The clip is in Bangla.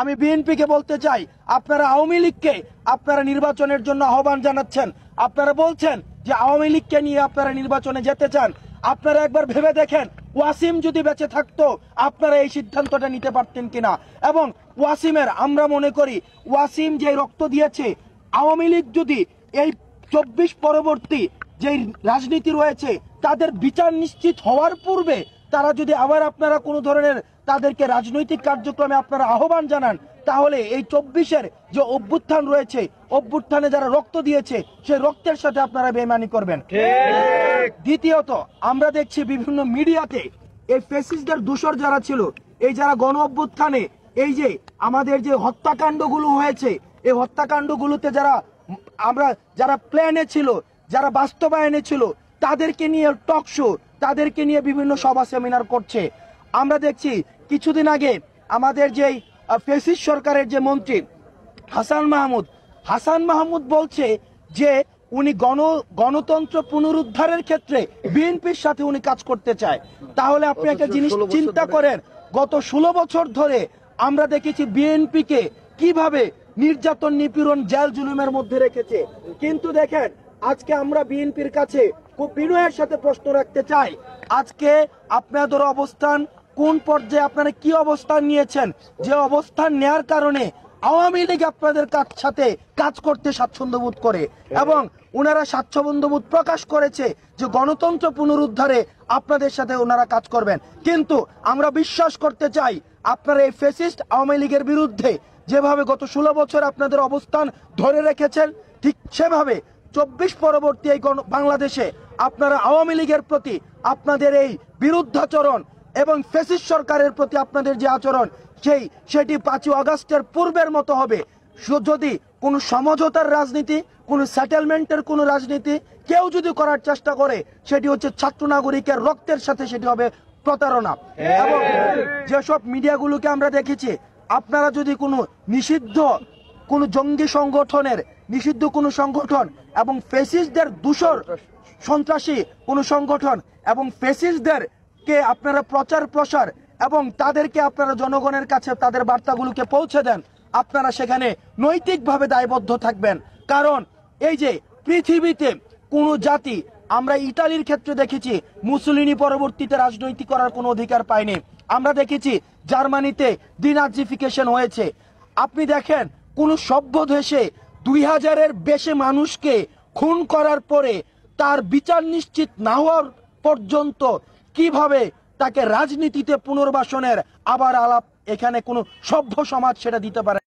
আমি বিএনপিকে বলতে চাই, আপনারা আওয়ামী লীগকে আপনারা নির্বাচনের জন্য আহ্বান জানাচ্ছেন। আপনারা বলছেন যে আওয়ামী লীগকে নিয়ে আপনারা নির্বাচনে যেতে চান। আপনারা একবার ভেবে দেখেন, ওয়াসিম যদি বেঁচে থাকতো আপনারা এই সিদ্ধান্তটা নিতে পারতেন কিনা। এবং ওয়াসিমের আমরা মনে করি ওয়াসিম যে রক্ত দিয়েছে, আওয়ামী লীগ যদি এই 24 পরবর্তী যে রাজনীতি রয়েছে তাদের বিচার নিশ্চিত হওয়ার পূর্বে তারা যদি আবার আপনারা কোনো ধরনের তাদেরকে রাজনৈতিক কার্যক্রমে আপনারা আহ্বান জানান, তাহলে এই 24-এর যে অভ্যুত্থান রয়েছে, অভ্যুত্থানে যারা রক্ত দিয়েছে সেই রক্তের সাথে আপনারা বেইমানি করবেন। দ্বিতীয়ত, আমরা দেখছি বিভিন্ন মিডিয়াতে এই ফ্যাসিস্টদের দোসর যারা ছিল, এই যারা গণ অভ্যুত্থানে এই যে আমাদের যে হত্যাকাণ্ডগুলো হয়েছে, এই হত্যাকাণ্ডগুলোতে যারা প্ল্যানে ছিল, যারা বাস্তবায়নে ছিল, তাদেরকে নিয়ে টক শো, তাদেরকে নিয়ে বিভিন্ন সভা সেমিনার করছে। আমরা দেখছি কিছুদিন আগে আমাদের যে ফ্যাসিস্ট সরকারের যে মন্ত্রী হাসান মাহমুদ বলছে যে উনি গণতন্ত্র পুনরুদ্ধারের ক্ষেত্রে বিএনপির সাথে উনি কাজ করতে চায়। তাহলে আপনি একটা জিনিস চিন্তা করেন, গত 16 বছর ধরে আমরা দেখেছি বিএনপিকে কিভাবে নির্যাতন, নিপীড়ন, জেল জুলুমের মধ্যে রেখেছে। কিন্তু দেখেন, আজকে আমরা বিএনপির কাছে খুব বিনয়ের সাথে প্রশ্ন রাখতে চাই, আজকে আপনাদের অবস্থান কোন পর্যায়ে, আপনারা কি অবস্থান নিয়েছেন, যে অবস্থান নেয়ার কারণে আওয়ামী লীগ আপনাদের সাথে কাজ করতে স্বাচ্ছন্দ্য বোধ করে এবং ওনারা স্বাচ্ছন্দ্য বোধ প্রকাশ করেছে যে গণতন্ত্র পুনরুদ্ধারে আপনাদের সাথে ওনারা কাজ করবেন। কিন্তু আমরা বিশ্বাস করতে চাই, আপনারা এই ফ্যাসিস্ট আওয়ামী লীগের বিরুদ্ধে যেভাবে গত 16 বছর আপনাদের অবস্থান ধরে রেখেছেন, ঠিক সেভাবে 24 পরবর্তী এই বাংলাদেশে আপনারা আওয়ামী লীগের প্রতি আপনাদের এই বিরুদ্ধাচরণ এবং ফ্যাসিস্ট সরকারের প্রতি আপনাদের যে আচরণ সেটি 5ই আগস্টের পূর্বের মতো হবে। যদি কোনো সমঝোতার রাজনীতি, কোনো সেটেলমেন্টের কোনো রাজনীতি কেউ যদি করার চেষ্টা করে, সেটি হচ্ছে ছাত্র নাগরিকের রক্তের সাথে সেটি হবে প্রতারণা। এবং যেসব মিডিয়াগুলোকে আমরা দেখেছি, আপনারা যদি কোনো নিষিদ্ধ কোনো জঙ্গি সংগঠনের, নিষিদ্ধ কোনো সংগঠন এবং ফ্যাসিস্টদের দূষর সন্ত্রাসী কোনো সংগঠন এবং ফ্যাসিস্টদেরকে আপনারা প্রচার প্রসার এবং তাদেরকে আপনারা জনগণের কাছে তাদের বার্তাগুলোকে পৌঁছে দেন, আপনারা সেখানে নৈতিকভাবে দায়বদ্ধ থাকবেন। কারণ এই যে পৃথিবীতে কোনো জাতি, আমরা ইতালির ক্ষেত্রে দেখেছি মুসলিনি পরবর্তীতে রাজনৈতিক করার কোনো অধিকার পায়নি। আমরা দেখেছি জার্মানিতে ডিনাজিফিকেশন হয়েছে। আপনি দেখেন কোন সভ্য দেশে 2000-এর বেশি মানুষকে খুন করার পরে তার বিচার নিশ্চিত না হওয়ার পর্যন্ত কিভাবে তাকে রাজনীতিতে পুনর্বাসনের আবার আলাপ, এখানে কোনো সভ্য সমাজ সেটা দিতে পারে।